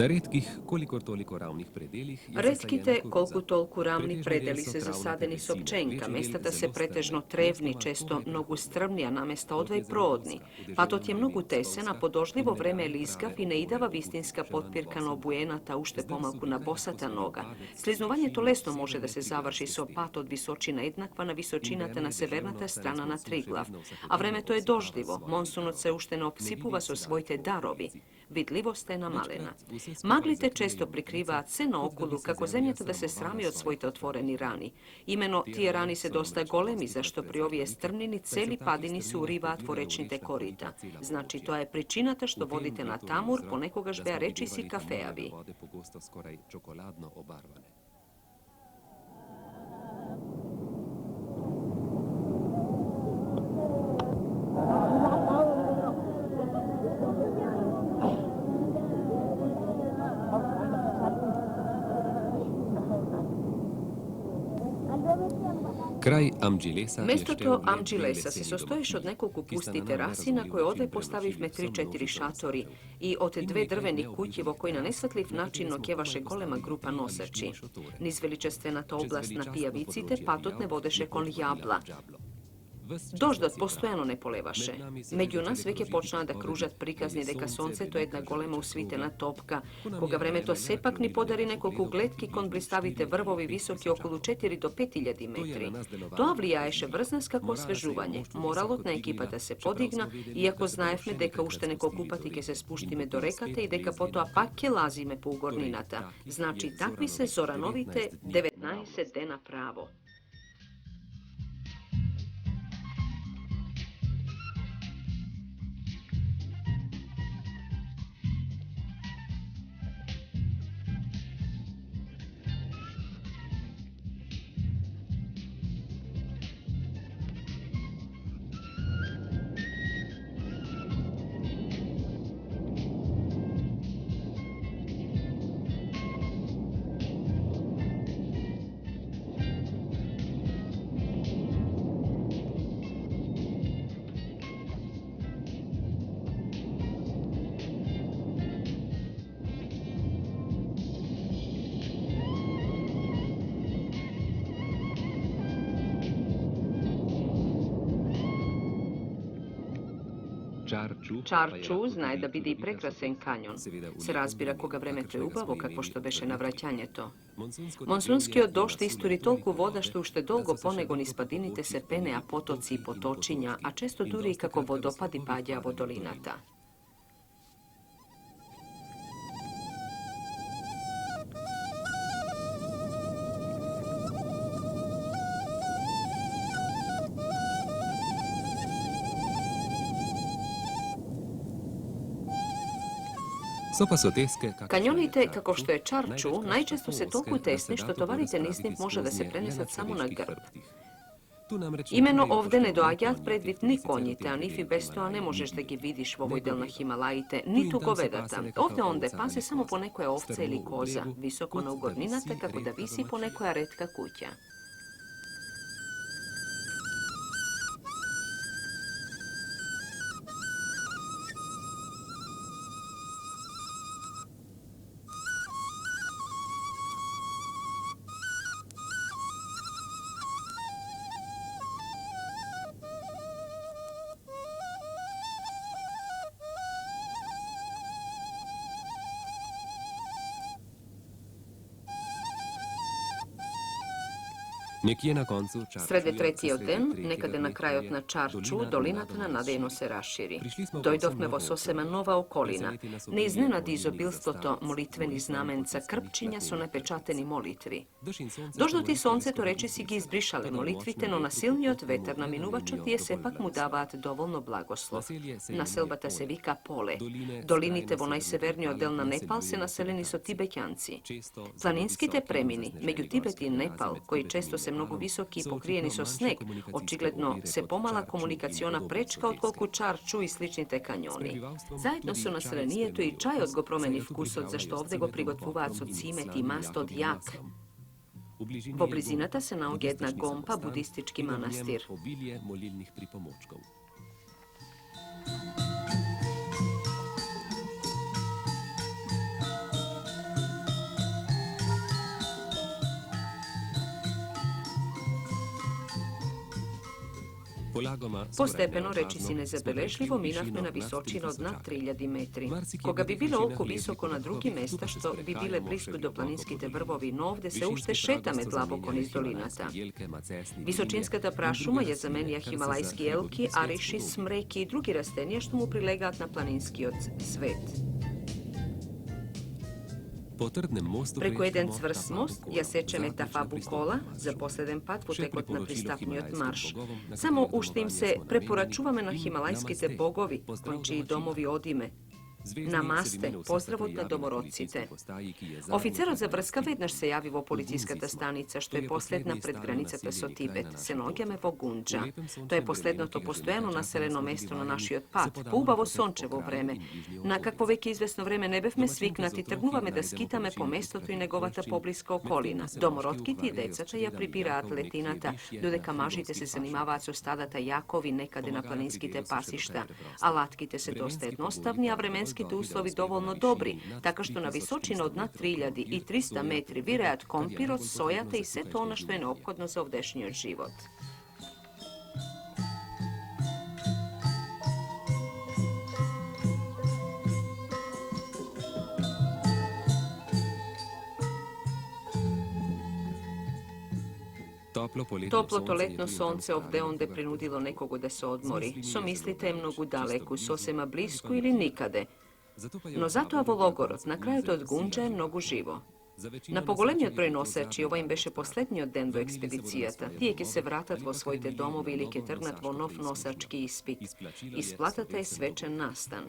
Na redkih, kolikor toliko ravnih predelih je Retkite zasajena koliko koruza. toliko ravni Pretežni predeli del so se zasadeni s travnate opčenka, večji del mestata se zelo pretežno strme, trevni, mestoma često komaj mnogo prehodne. strmnija, namesta Pot odvaj je zelo proodni. ozka, v Patot je deževnem mnogo vremenu tesena, spolzka podožljivo in ne vreme daje liskav prave i ne idava opore vistinska obučevan potpirkana bosem. obujenata ušte Zdaj pomaku na sudikaj bosata posvojil noga. padec s Sliznuvanje to višine lesno može da se severne završi triglavske so stene. pat od visočina jednakva na In visočinata vreme na je severnata deževno, saj nas strana na monsun še Triglav. vedno A vsakotedno vreme to je obsipava doždivo, svojimi monsunot se darovi. ušte ne obsipuva Nevidni so svojte sedanji darovi. pokrovitelji. Vidljivost je namalena. Večkrat vse skupaj Maglite zakrijejo često mglice, prikriva sve kot da bi naokolo, se kako zemlja zemljata da se sramovala srami od svojih svojte otvoreni otvrtih rani. Imeno, Te tije rane rani se so dosta namreč golemi, dostikrat zašto pri ovije prezrnite, strmnini saj se celi v takih padini su strminah uriva pobirajo tvorečnite rečna korita. korita cela Znači, področja. to je pričinata što V tem vodite na je tudi Tamur, vzrok, ponekoga da žbeja smo reči si videvali kafejavi. Tamurjeve vode pogosto skoraj čokoladno obarvane. Kraj Amđilesa je Mesto štel to le dve Amđilesa se leseni sastojiš od domačiji, nekoliko ki sta na pusti terasi na koje odvaj postavivme 3-4 šatori i od dve drveni kućivo koji na nesvatljiv način nokjevaše golema grupa nosači. Niz veličastvenata oblast na pijavicite patotne vodeše kon jabla. Doždat postojano ne polevaše. Među nas veke počna da kružat prikazni deka sonce to jedna golema usvitena topka, koga vreme to sepak ni podari nekoliko gletki kon blistavite vrvovi visoki okolo 4 do 5000 metri. To avlijaješe vrznaska ko svežuvanje. Moralotna ekipa da se podigna, iako znajefme deka ušte nekoliko patike se spuštime do rekate i deka poto apake lazime po ugorninata. Znači, takvi se zoranovite 19 dena pravo. Čarču znaje da bidi prekrasen kanjon. Se razbira koga vreme preubavo, kako što beše navraćanje to. Monsunski od došte isturi toliko voda što ušte dolgo ponego niz padinite se pene, a potoci i potočinja, a često duri kako vodopadi padja vodolinata. Kanjonite, kako što je Čarču, najčesto se toliko tesni što tovarite nisnip može da se prenesat samo na grb. Imeno ovde ne doagjat predvid ni konjite, a nifi bez toa ne možeš da gi vidiš v ovoj del na Himalajite, ni tu govedata. Ovde onde pase samo po nekoja ovca ili koza, visoko na ugorninata kako da visi po nekoja retka kuća. Srede tretji den, nekade na krajot na Čarču, dolinata na nadejno se raširi. Dojdovme vo sosema nova okolina. Ne iznenadi izobilstvo to molitveni znamenca krpčinja su nepečateni molitvi. Doždoti sonce to reči si gi izbrišale molitvite, no nasilnji od vetar na minuvačo ti je sepak mu davat dovoljno blagoslov. Naselbata se vika Pole. Dolinite vo najseverniji odel na Nepal se naseleni su Tibetjanci. Planinski te premini, među Tibet i Nepal, koji često se mnogo visoki i pokrijeni so sneg, očigledno se pomala komunikaciona prečka od koliko Čarču i slični te kanjoni. Zajedno su naselenijetu i čaj od go promeni vkusot, zašto ovde go prigotvuvac od cimet i mast od jak. Vo blizinata se naogi jedna gompa, budistički manastir. Postepeno, reči si nezabeležljivo, minavme na visočino od nad 3000 metri. Koga bi bilo oliko visoko na drugi mesta, što bi bile blisko do planinskite vrvovi, no ovde se ušte šetame dlaboko niz dolinata. Visočinskata prašuma je zamenija himalajski elki, ariši, smreki i drugi rastenija što mu prilegat na planinski od svet. Preko jeden cvrst most ja sečeme Tafabu kola, za posleden pad potekot na pristapniot marš. Samo uštim se preporačuvame na himalajskite bogovi, končiji domovi odime. Namaste, pozdrav od na domorodcite. Oficerot za vrska vednaš se javi vo policijskata stanica, što je posledna pred granicata so Tibet, se nogjame vo Gunđa. To je posledno to postojano naseleno mesto na naši otpad, poubavo sončevo vreme. Na kakvo vek izvesno vreme ne bevme sviknati, trgnuvame da skitame po mestotu i negovata pobliska okolina. Domorodkiti i decata ja pribiraat letinata, dodeka mažite se zanimavaco stadata jakovi nekade na planinskite pasišta. Alatkite se dosta jednostavni, a vremenski uslovi dovoljno dobri, tako što na visočinu od nad 3300 metri virejat kompirot, sojate i sve to ono što je neophodno za ovdešnji život. Toplo to letno sonce ovde onde prinudilo nekogo da se odmori. So mislite mnogu daleku, sosema blisku ili nikade. No zato Avologorod, na kraju to od Gunđa je mnogo živo. Na pogolemniot broj nosači, ovo im beše poslednji od den do ekspedicijata. Tijek je se vratat vo svojte domovi ili ke trgnat vo nov nosački ispit. Isplatata je svečan nastan.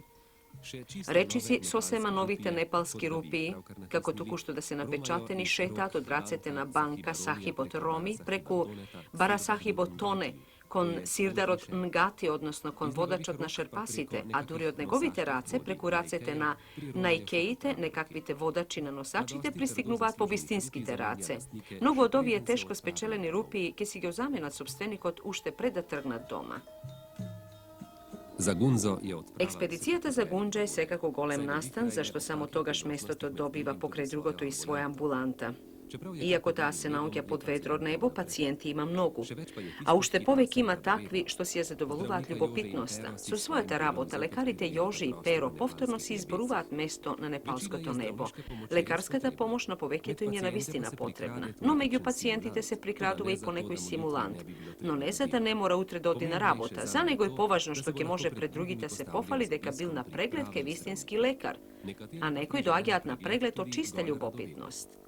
Reči si sosema novite nepalski rupiji, kako tuku što da se napečateni šetat od racete na banka Sahibot Romi preku bara Sahibot Tone, kon Sirdarot Ngati, odnosno kon vodačot na Šerpasite, a duri od negovite race preku racete na Naikeite, nekakvite vodači na nosačite, pristignuvat po bistinskite race. Mnogo od ovije teško spečeleni rupiji, ke si ga zamenat sobstvenikot ušte preda trgnat doma. Ekspedicijata za Gunđa je svekako golem nastan, zašto samo togaš mesto to dobiva pokraj drugoto iz svoja ambulanta. Iako ta se naugja pod vedro nebo, pacijenti ima mnogu. A ušte povek ima takvi što si je zadovoljuvat ljubopitnosta. Su svoja ta rabota, lekarite Joži i Pero povtorno si izboruvat mesto na nepalsko to nebo. Lekarska ta pomoć na povek je to njena vistina potrebna. No među pacijentite se prikraduva i po nekoj simulant. No ne za da ne mora utre dodi na rabota, za nego je považno što ke može pred drugita se pofali deka bil na pregled ke vistinski lekar, a nekoj doagjat na pregled o čista ljubopitnost.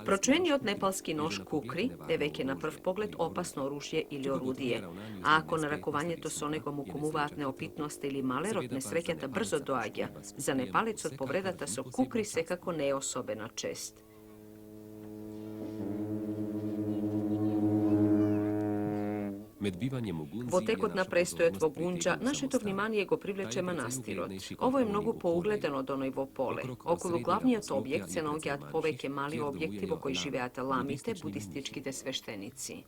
Pročujeni od nepalski nož kukri, devek je na prv pogled opasno oružje ili orudije, a ako na rakovanje to so nego mu komuvat neopitnost ili malerot nesrećata brzo doagja, za Nepalec od povredata so kukri sekako neosobena čest. Potekot na prestojot vo Gunđa, naše to vnimanje go privleče manastirot. Ovo je mnogo pougledano do nojvo pole. Okolo glavnijot objekt se nogjat poveke mali objekti vo koji živeata lamite, budističkite sveštenici.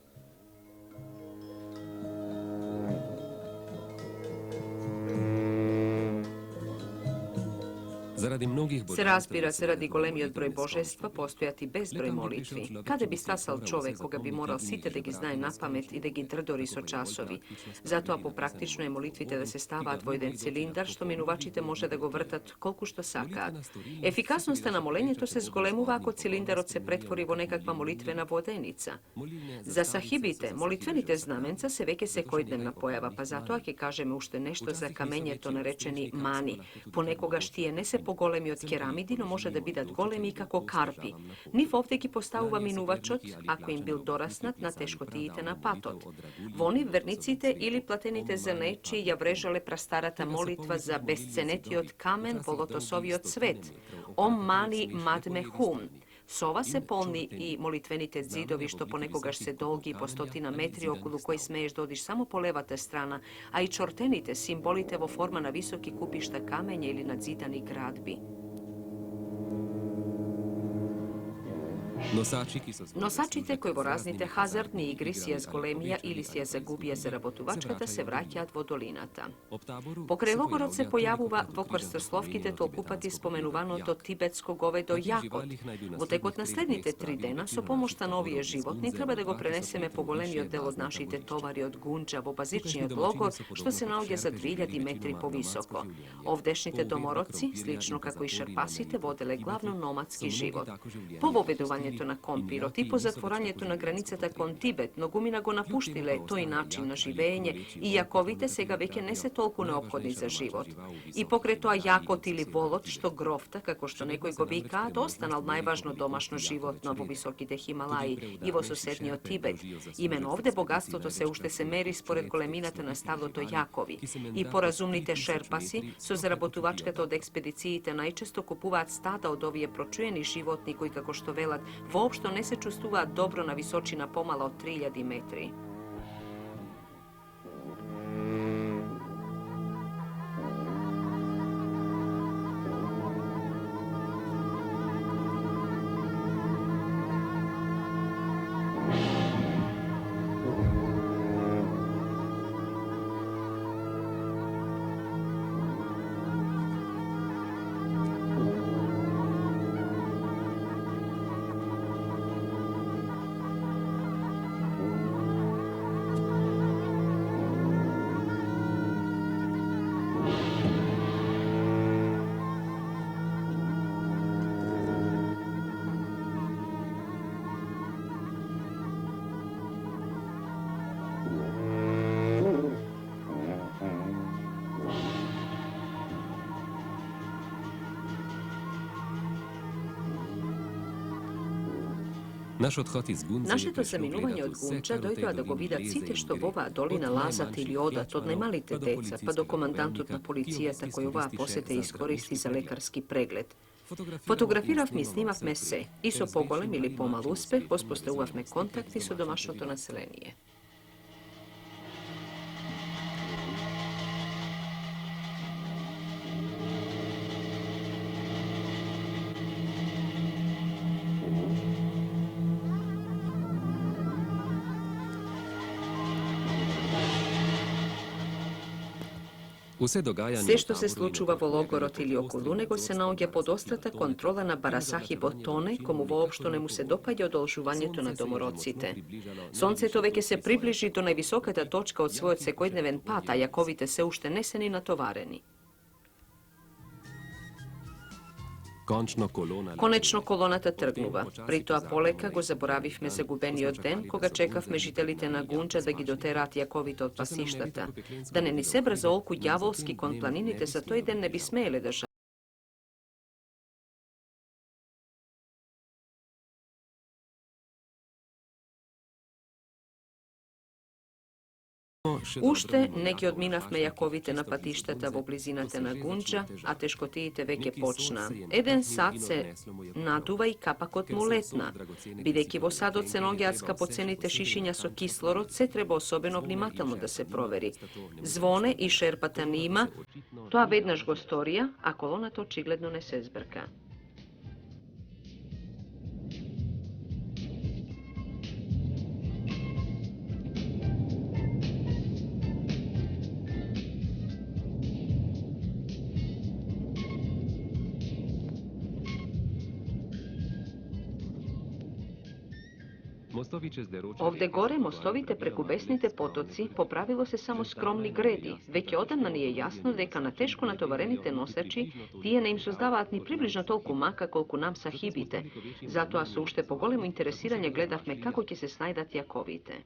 Se razbira se radi golemi od broj božestva postojati bezbroj molitvi. Kada bi stasal čovek koga bi moral site da gi znaje na pamet i da gi drdori so časovi. Zato a po praktično je molitvite da se stava dvojden cilindar što minuvačite može da go vrtat koliko što sakat. Efikasnost na molenje to se zgolemuva ako cilindarot se pretvori vo nekakva molitvena vodenica. Za sahibite, molitvenite znamenca se veke se kojdnevna pojava, pa zato ako kažeme ušte nešto za kamenje to narečeni mani, po nekoga štije ne se pogolemi od keramidino može da bidat golemi kako karpi. Ni ovdeki postavuva minuvačot, ako im bil dorasnat na teškotijite na patot. Voni vernicite ili platenite za neči javrežale prastarata molitva za besceneti od kamen volotosovi od cvet. Om mani madme hum. Sova se polni i molitvenite zidovi što ponekogaš se dolgi po 100 metri okolo koji smeješ dodiš samo po levata strana, a i čortenite simbolite vo forma na visoki kupišta kamenja ili nadzidani gradbi. Носачите кои во разните хазардни игри си ја зголемија или си ја загубија заработувачката се враќаат во долината. Покрај логорот се појавува во крстословките толку пати споменуваното тибетско говедо јакот. Во текот на следните 3 дена, со помошта на овие животни, треба да го пренесеме поголемиот дел од нашите товари од Гунџа во базичниот логор, што се наоѓа за 3000 метри повисоко. Овдешните домородци, слично како и шерпасите, воделе главно номадски живот. По воведувањето на компирот и по затворањето на границата кон Тибет, многумина го напуштиле тој начин на живење и јаковите сега веќе не се толку неопходни за живот. И покрај тоа јакот или волот, што грофта, како што некои го викаат, останал најважно домашно животно во високите Хималаи и во соседниот Тибет. Имено овде богатството се уште се мери според големината на стадлото јакови. И поразумните шерпаси со заработувачката од експедициите најчесто купуваат стада од овие прочуени животни кои, како што велат, воопшто не се чувствуваат добро на височина помала од 3000 метри. Нашето заминување од Гунџа дојдоа да го видат сите што во оваа долина лазат или одат, од најмалите деца, па до командантот на полицијата кој оваа посета искористи за лекарски преглед. Фотографиравме и снимавме се, и со поголем или помал успех воспоставувавме контакти со домашното население. Се што се случува во логорот или околу него се наоѓа под острата контрола на Барасахи Ботоне, кому воопшто не му се допаѓа одолжувањето на домородците. Сонцето веќе се приближи до највисоката точка од својот секојдневен пат, а јаковите се уште не се ни натоварени. Конечно колоната тргнува. При тоа полека го заборавивме загубениот ден, кога чекавме жителите на Гунџа да ги дотераат јаковите од пасиштата. Да не ни се брза олку ѓаволски кон планините, за тој ден не би смееле да Уште не ги одминавме јаковите на патиштата во близината на Гунџа, а тешкотиите веќе почнаа. 1 сат се надува и капакот му летна. Бидејќи во садот се наоѓаат скапоцените шишиња со кислород, се треба особено внимателно да се провери. Звоне и шерпата нима, тоа веднаш го сторија, а колоната очигледно не се збрка. Овде горе мостовите преку бесните потоци по правило се само скромни греди. Веќе одамна ни е јасно дека на тешко натоварените носачи тие не им создаваат ни приближно толку мака колку нам сахибите. Затоа со уште поголемо интересирање гледавме како ќе се снајдат јаковите.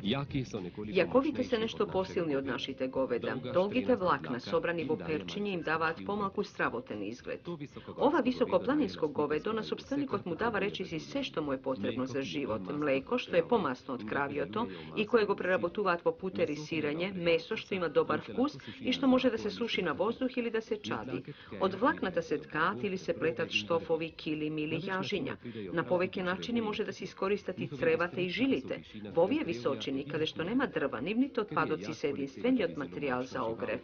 Јаковите се нешто посилни од нашите говеда. Долгите влакна, собрани во перчиња, им даваат помалку стравотен изглед. Ова високопланинско говедо на сопственикот му дава речиси се што му е потребно за живот. Млеко, што е помасно од кравиото и кое го преработуваат во путери сирење, месо што има добар вкус и што може да се суши на воздух или да се чади. Од влакната се ткаат или се плетат штофови, килими или јажиња. На повеќе начини може да се искористат и цревата и жилите. Во овие височини, каде што нема дрва, нивните отпадоци се единствениот материјал за огрев.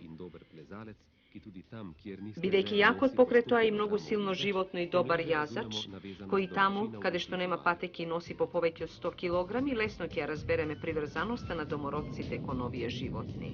Бидејќи јак од покретоа и многу силно животно и добар јазач, кој таму, каде што нема патеки, носи по повеќе од 100 килограми, лесно ќе ја разбереме приврзаноста на домородците кон овие животни.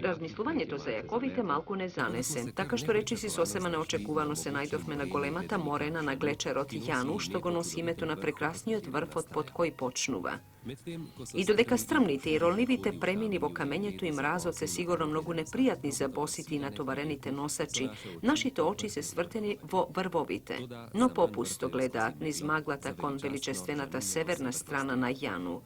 Размислувањето за јаковите малку не занесе, така што речиси сосема неочекувано се најдовме на големата морена на глечерот Јану, што го носи името на прекрасниот врвот под кој почнува. И додека стрмните и ролливите премини во камењето и мразот се сигурно многу непријатни за босите и натоварените носачи, нашите очи се свртени во врвовите, но попусто гледаат низ маглата кон величествената северна страна на Јану.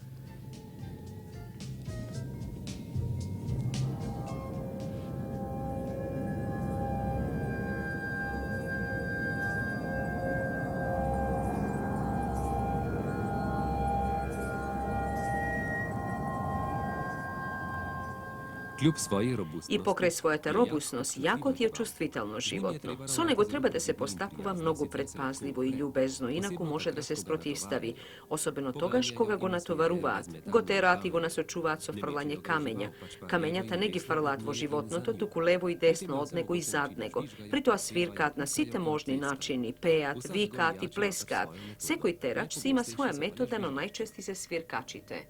И покрај својата робусност, јакот е чувствително животно. Со него треба да се постапува многу предпазливо и љубезно, инаку може да се спротивстави, особено тогаш кога го натоваруваат. Го тераат и го насочуваат со фрлање камења. Камењата не ги фрлаат во животното, туку лево и десно од него и зад него. При тоа свиркаат на сите можни начини, пеат, викаат и плескаат. Секој терач си има своја метода, но најчести се свиркачите.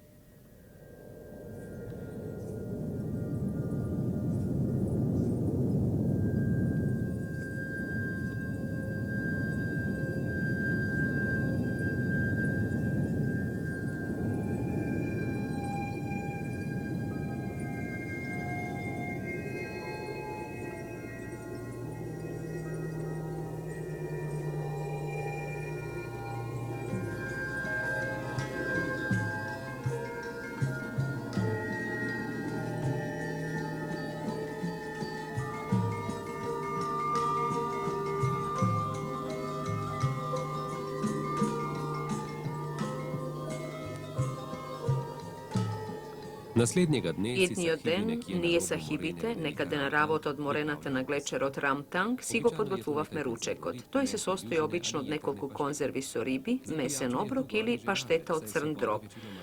Идниот ден, ние сахибите, некаде на работа од морената на глечерот Рамтанг, си го подготвувавме ручекот. Тој се состои обично од неколку конзерви со риби, месен оброк или паштета од црн дроб.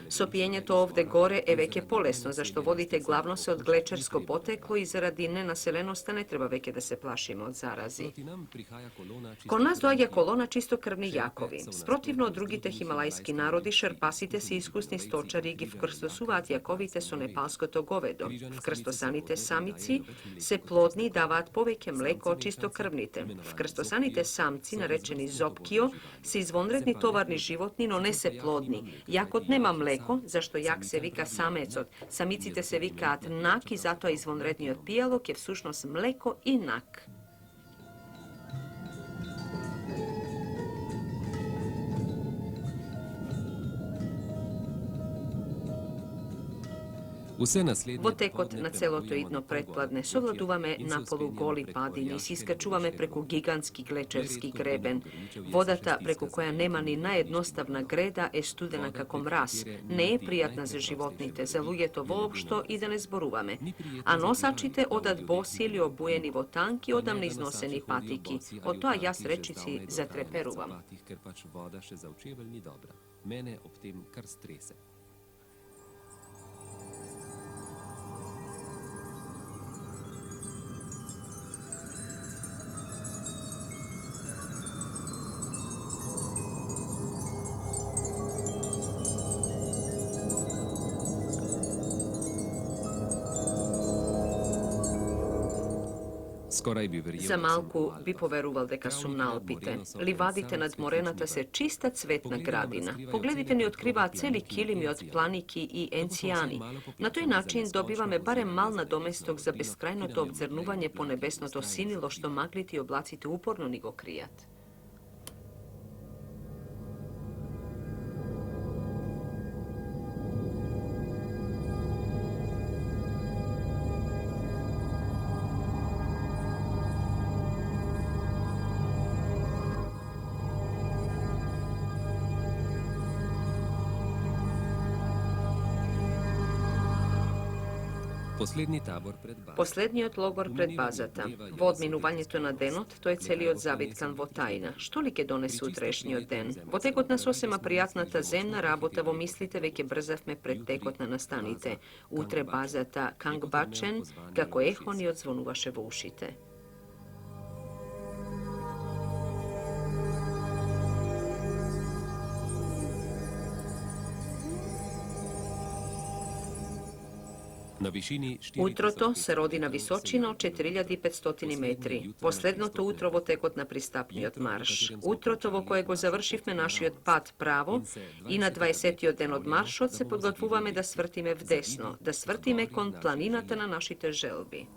Со пиењето овде горе е веќе полесно, зашто водите главно се од глечерско потекло и заради ненаселеноста не треба веќе да се плашиме од зарази. Кон нас доаѓа колона чистокрвни јакови. Спротивно од другите хималајски народи, шерпасите се искусни сточари и ги вкрстосуваат јаковите со непалското говедо. Вкрстосаните самици се плодни и даваат повеќе млеко од чистокрвните. Вкрстосаните самци, наречени зопкио, се извонредни товарни животни, но не се плодни. Јакот нема млеко, зашто јак се вика самецот. Самиците се викаат нак и затоа извонредниот пијалок е всушност млеко и нак. Во текот на целото идно предпладне совладуваме наполу голи падини и си искачуваме преку гигантски глечерски гребен. Водата преку која нема ни наједноставна греда е студена како мраз. Не е пријатна за животните, за луѓето воопшто и да не зборуваме. А носачите одат боси или обуени во танки, одамна износени патики. Од тоа јас речици затреперувам. Мене об тем кар стресе. За малку би поверувал дека сум на Алпите. Ливадите над морената се чиста цветна градина. Погледите ни откриваат цели килими од планики и енцијани. На тој начин добиваме барем мал надоместок за бескрајното обзрнување по небесното синило што маглите и облаците упорно ни го кријат. Posledниот логор пред базата. Во одминувањето на денот, тој целиот завиткан во тајна. Што ли ќе донесе утрешниот ден? Во текот на сосема пријатната земна работа во мислите веќе брзавме пред текот на настаните. Утре базата Кангбачен, како ехо ни одзвонуваше во ушите. Утрото се роди на височина од 4500 метри. Последното утро во текот на пристапниот марш. Утрото во кое го завршивме нашиот пат право и на 20-тиот ден од маршот се подготвуваме да свртиме вдесно, да свртиме кон планината на нашите желби.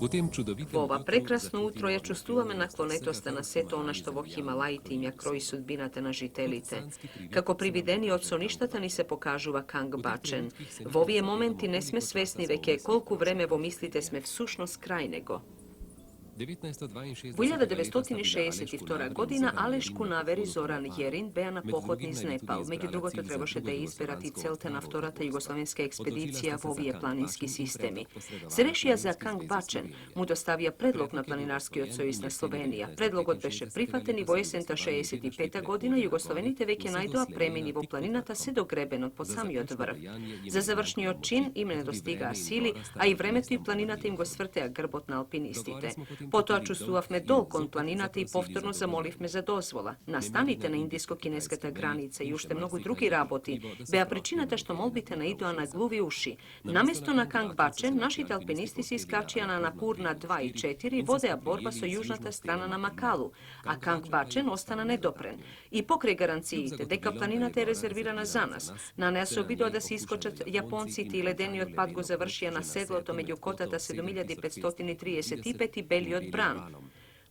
Во ова прекрасно утро ја чувствуваме наклонетоста на сето она што во Хималаите им ја крои судбината на жителите. Како привидени од соништата ни се покажува Кангбачен. Во овие моменти не сме свесни веќе колку време во мислите сме всушност крај него. Во 1962 година Алеш Кунавер и Зоран Јерин беа на поход низ Непал. Меѓу другото требаше да изберат и целта на втората југословенска експедиција во овие планински системи. Се решија за Кангбачен, му доставија предлог на Планинарскиот сојуз на Словенија. Предлогот беше прифатен и во есента 65 година југословените веќе најдоа премини во планината се до гребенот под самиот врв. За завршниот чин им не достигаа сили, а и времето и планината им го свртеа грбот на алпинистите. Потоа чувствувавме дол кон планината и повторно замоливме за дозвола. Настаните на индиско-кинеската граница и уште многу други работи беа причината што молбите наидоа на глуви уши. Наместо на Кангбачен, нашите алпинисти се искачија на Напурна 2 и 4 и водеа борба со јужната страна на Макалу, а Кангбачен остана недопрен. И покрај гаранциите дека планината е резервирана за нас, на неа се обидоа да се искочат јапонците и ледениот пат го завршија на седлото меѓу котата 7535 и белиот Бран.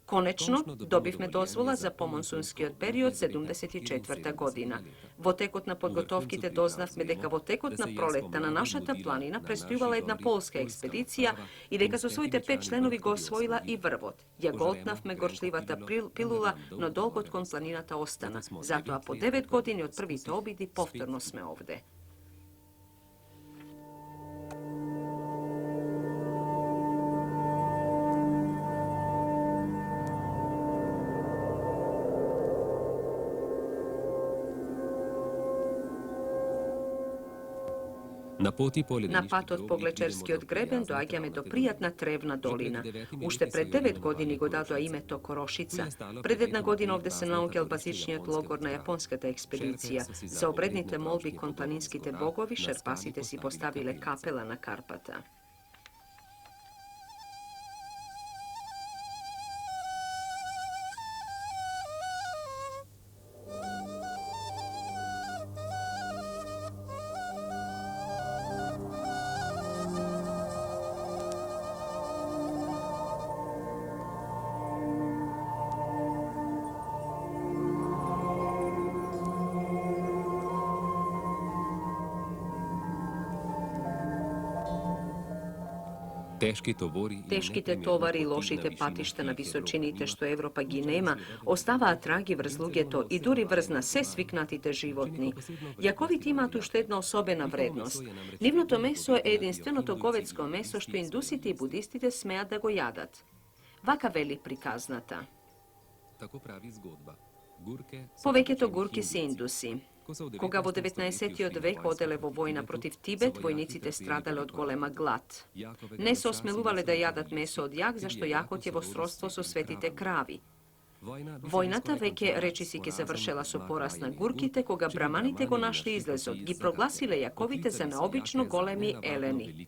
Конечно, добивме дозвола за помонсунскиот период 74 година. Во текот на подготовките дознавме дека во текот на пролетта на нашата планина престојувала една полска експедиција и дека со своите 5 членови го освоила и врвот. Ја го отнавме горчливата пилула, но долгот кон планината остана. Затоа по 9 години од првите обиди повторно сме овде. На патот по Глечерскиот гребен доаѓаме до пријатна тревна долина. Уште пред 9 години го дадоа името Корошица. Пред една година овде се наоѓал базичниот логор на јапонската експедиција. За обредните молби кон планинските богови, шерпасите си поставиле капела на Карпата. Тешките товари и лошите патишта на височините што Европа ги нема, оставаат траги врз луѓето и дури врз на се свикнатите животни. Јаковите имаат уште една особена вредност. Нивното месо е единственото говедско месо што индусите и будистите смеат да го јадат. Вака вели приказната. Повеќето гурки се индуси. Кога во 19. век оделе во војна против Тибет, војниците страдале од голема глад. Не се осмелувале да јадат месо од јак, зашто јакот е во сродство со светите крави. Војната веќе речиси ќе завршела со пораз на гурките, кога браманите го нашли излезот, ги прогласиле јаковите за необично големи елени.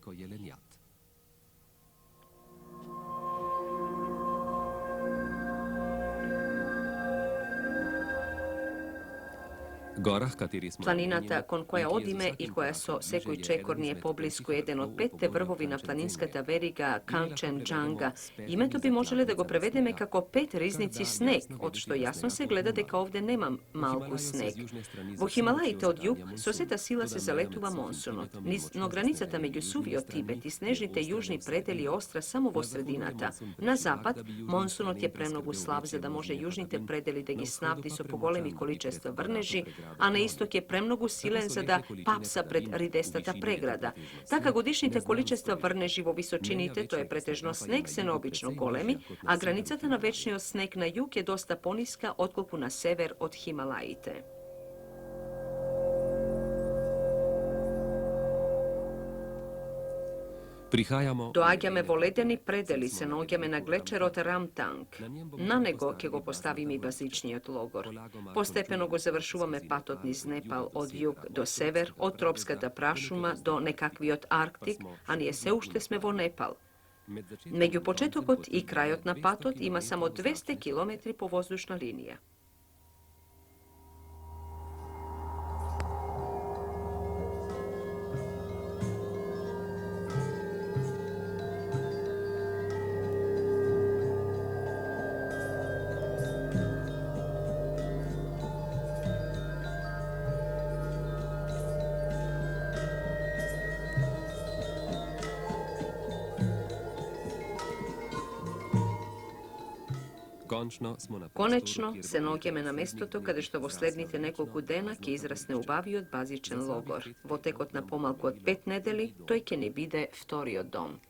Planinata kon koja odime i koja so sekoj čekornije poblisku jeden od 5 vrhovina planinskata veriga Kanchenjunga. Imето bi možele da go prevedeme kako 5 riznici sneg, od što jasno se gleda deka ovde nema malku sneg. Vo Himalajite od jug, soseta sila se zaletuva monsunot. No granicata među suvio Tibet i snežnite južni predeli ostra samo vo sredinata. Na zapad, monsunot je premnogu slab za da može južnite predeli da gi snabdi so pogolemi količestva vrneži, a na istok je premnogu silen za da papsa pred ridestata pregrada. Taka godišnjite količestva vrneži vo visočinite, to je pretežno sneg, se neobično golemi, a granicata na večnio sneg na jug je dosta poniska otkoliko na sever od Himalajite. Doagjame vo ledeni predeli se nogjame na glečer od Ramtang. Na nego ke go postavimi bazičnijet logor. Postepeno go završuvame patot niz Nepal od jug do sever, od tropskata prašuma do nekakvi od Arktik, a nije se ušte sme vo Nepal. Među početokot i krajot na patot ima samo 200 km povozdušna linija. Konečno se nogjeme na mestoto kada što vo slednite nekoliko dena ke izrasne ubavi od bazičen logor. Vo tekot na pomalku od 5 nedeli, toj ke ne bide vtorio dom.